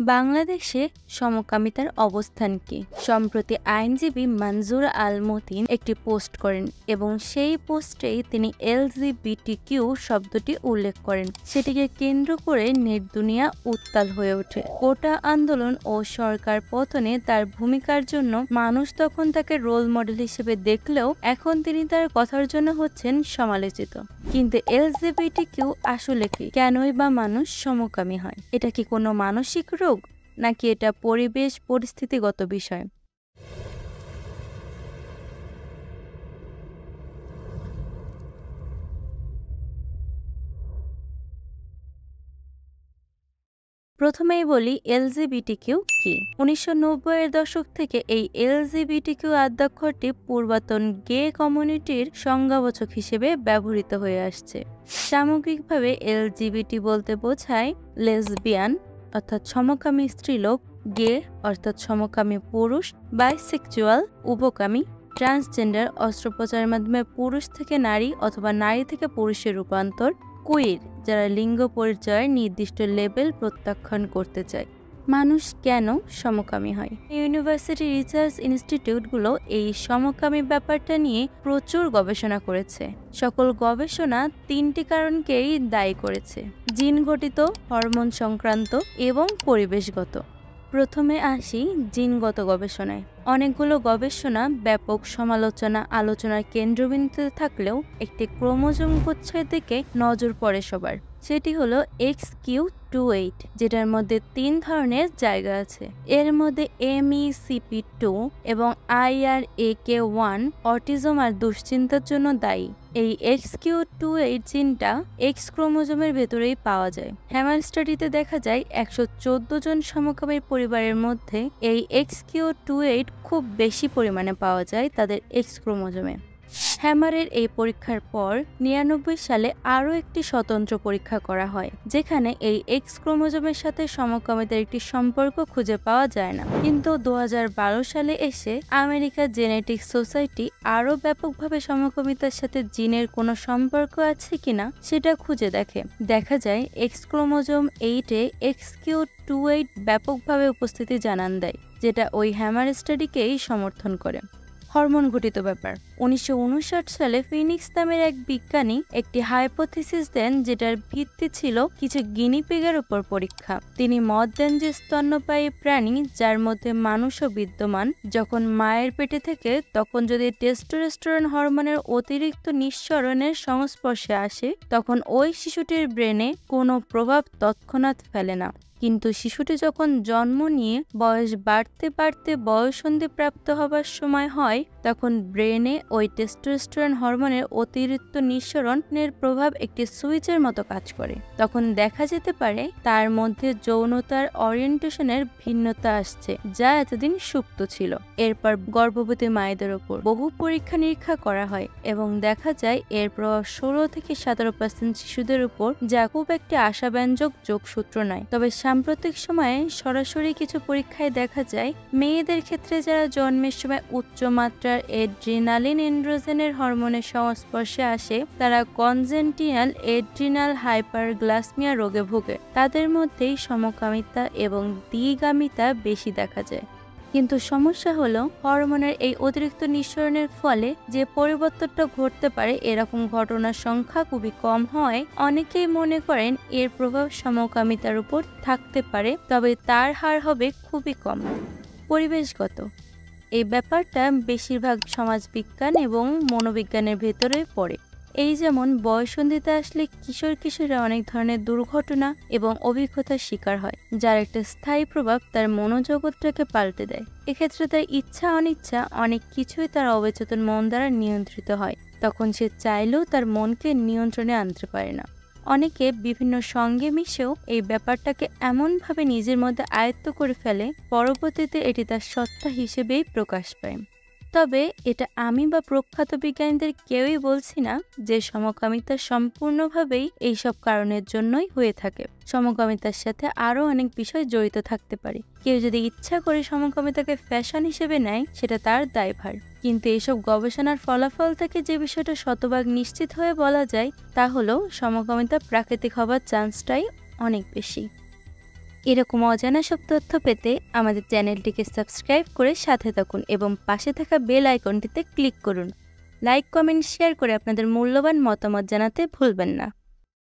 বাংলাদেশে সমকামিতার অবস্থান কি? সম্প্রতি আইনজীবী মনজুর আল মতিন একটি পোস্ট করেন এবং সেই পোস্টেই তিনি এলজিবিটিকিউ শব্দটি উল্লেখ করেন। সেটিকে কেন্দ্র করে নেট দুনিয়া উত্তাল হয়ে ওঠে। কোটা আন্দোলন ও সরকার পতনে তার ভূমিকার জন্য মানুষ তখন তাকে রোল মডেল হিসেবে দেখলেও এখন তিনি তার কথার জন্য হচ্ছেন সমালোচিত। কিন্তু এলজিবিটিকিউ আসলে কি? কেনই বা মানুষ সমকামী হয়? এটা কি কোনো মানসিক রোগ নাকি এটা পরিবেশ পরিস্থিতিগত বিষয়? প্রথমেই বলি এলজিবিটিকিউ কি। 1990-এর দশক থেকে এই এলজিবিটিকিউ আদ্যক্ষরটি পূর্বতন গে কমিউনিটির সংজ্ঞাবাচক হিসেবে ব্যবহৃত হয়ে আসছে। সামগ্রিকভাবে এলজিবিটি বলতে বোঝায় লেসবিয়ান অর্থাৎ সমকামী স্ত্রীলোক, গে অর্থাৎ সমকামী পুরুষ, বাইসেক্সুয়াল উভকামী, ট্রান্সজেন্ডার অস্ত্রোপচারের মাধ্যমে পুরুষ থেকে নারী অথবা নারী থেকে পুরুষের রূপান্তর, কুইর যারা লিঙ্গ পরিচয়ের নির্দিষ্ট লেবেল প্রত্যাখ্যান করতে চায়। মানুষ কেন সমকামী হয়? ইউনিভার্সিটি রিসার্চ ইনস্টিটিউটগুলো এই সমকামী ব্যাপারটা নিয়ে প্রচুর গবেষণা করেছে। সকল গবেষণা তিনটি কারণকেই দায়ী করেছে: জিনঘটিত, হরমোন সংক্রান্ত এবং পরিবেশগত। প্রথমে আসি জিনগত গবেষণায়। অনেকগুলো গবেষণা ব্যাপক সমালোচনা আলোচনার কেন্দ্রবিন্দুতে থাকলেও একটি ক্রোমোজোম গুচ্ছের দিকে নজর পড়ে সবার। সেটি হলো XQ28, যেটার মধ্যে 3 ধরনের জায়গা আছে। এর মধ্যে MECP2 এবং IRAK1 অটিজম আর দুশ্চিন্তার জন্য দায়ী। এই XQ28 জিনটা X ক্রোমোজোমের ভেতরেই পাওয়া যায়। হ্যামার স্টাডিতে দেখা যায় 114 জন সমকামীর পরিবারের মধ্যে এই XQ28 খুব বেশি পরিমাণে পাওয়া যায় তাদের X ক্রোমোজোমে। হ্যামারের এই পরীক্ষার পর 99 সালে আরও একটি স্বতন্ত্র পরীক্ষা করা হয়, যেখানে এই X ক্রোমোজোমের সাথে সমকামিতার একটি সম্পর্ক খুঁজে পাওয়া যায় না। কিন্তু 2012 সালে এসে আমেরিকার জেনেটিক সোসাইটি আরও ব্যাপকভাবে সমকামিতার সাথে জিনের কোনো সম্পর্ক আছে কিনা সেটা খুঁজে দেখে। দেখা যায় X ক্রোমোজোম 8-এ XQ28 ব্যাপকভাবে উপস্থিতি জানান দেয়, যেটা ওই হ্যামার স্টাডিকেই সমর্থন করে। হরমোন ঘটিত ব্যাপার। 1959 সালে ফিনিক্স নামের এক বিজ্ঞানী একটি হাইপোথিসিস দেন, যেটার ভিত্তি ছিল কিছু গিনিপিগের উপর পরীক্ষা। তিনি মত দেন যে স্তন্যপায়ী প্রাণী, যার মধ্যে মানুষও বিদ্যমান, যখন মায়ের পেটে থেকে তখন যদি টেস্টোস্টেরন হরমোনের অতিরিক্ত নিঃসরণের সংস্পর্শে আসে, তখন ওই শিশুটির ব্রেনে কোনো প্রভাব তৎক্ষণাৎ ফেলে না। কিন্তু শিশুটি যখন জন্ম নিয়ে বয়স বাড়তে বাড়তে বয়ঃসন্ধি প্রাপ্ত হবার সময় হয়, তখন ব্রেনে ওই টেস্টোস্টেরন হরমোনের অতিরিক্ত নিঃসরণের প্রভাব একটি সুইচের মতো কাজ করে। তখন দেখা যেতে পারে তার মধ্যে যৌনতার ওরিয়েন্টেশনের ভিন্নতা আসছে, যা এতদিন সুপ্ত ছিল। এরপর গর্ভবতী মায়েদের ওপর বহু পরীক্ষা নিরীক্ষা করা হয় এবং দেখা যায় এর প্রভাব 16 থেকে 17% শিশুদের উপর, যা খুব একটি আশাব্যঞ্জক যোগসূত্র নয়। তবে সাম্প্রতিক সময়ে সরাসরি কিছু পরীক্ষায় দেখা যায় মেয়েদের ক্ষেত্রে যারা জন্মের সময় উচ্চমাত্রার এড্রিনালিন এন্ড্রোজেনের হরমোনের সংস্পর্শে আসে, তারা কনজেন্টিনাল এড্রিনাল হাইপারগ্লাসমিয়া রোগে ভোগে। তাদের মধ্যেই সমকামিতা এবং দ্বিগামিতা বেশি দেখা যায়। কিন্তু সমস্যা হলো, হরমোনের এই অতিরিক্ত নিঃসরণের ফলে যে পরিবর্তনটা ঘটতে পারে, এরকম ঘটনার সংখ্যা খুবই কম হয়। অনেকেই মনে করেন এর প্রভাব সমকামিতার উপর থাকতে পারে, তবে তার হার হবে খুবই কম। পরিবেশগত এই ব্যাপারটা বেশিরভাগ সমাজবিজ্ঞান এবং মনোবিজ্ঞানের ভেতরে পড়ে। এই যেমন বয়ঃসন্ধিতে আসলে কিশোরীরা অনেক ধরনের দুর্ঘটনা এবং অভিজ্ঞতার শিকার হয়, যার একটা স্থায়ী প্রভাব তার মনোজগৎটাকে পাল্টে দেয়। এক্ষেত্রে তার ইচ্ছা অনিচ্ছা অনেক কিছুই তার অবচেতন মন দ্বারা নিয়ন্ত্রিত হয়। তখন সে চাইলেও তার মনকে নিয়ন্ত্রণে আনতে পারে না। অনেকে বিভিন্ন সঙ্গে মিশেও এই ব্যাপারটাকে এমনভাবে নিজের মধ্যে আয়ত্ত করে ফেলে, পরবর্তীতে এটি তার সত্তা হিসেবেই প্রকাশ পায়। তবে এটা আমি বা প্রখ্যাত বিজ্ঞানীদের কেউই বলছি না যে সমকামিতা সম্পূর্ণভাবেই এইসব কারণের জন্যই হয়ে থাকে। সমকামিতার সাথে আরও অনেক বিষয় জড়িত থাকতে পারে। কেউ যদি ইচ্ছা করে সমকামিতাকে ফ্যাশন হিসেবে নেয়, সেটা তার দায়ভার। কিন্তু এইসব গবেষণার ফলাফল থেকে যে বিষয়টা শতভাগ নিশ্চিত হয়ে বলা যায়, তা হলো সমকামিতা প্রাকৃতিক হবার চান্সটাই অনেক বেশি। এরকম অজানা সব তথ্য পেতে আমাদের চ্যানেলটিকে সাবস্ক্রাইব করে সাথে থাকুন এবং পাশে থাকা বেল আইকনটিতে ক্লিক করুন। লাইক, কমেন্ট, শেয়ার করে আপনাদের মূল্যবান মতামত জানাতে ভুলবেন না।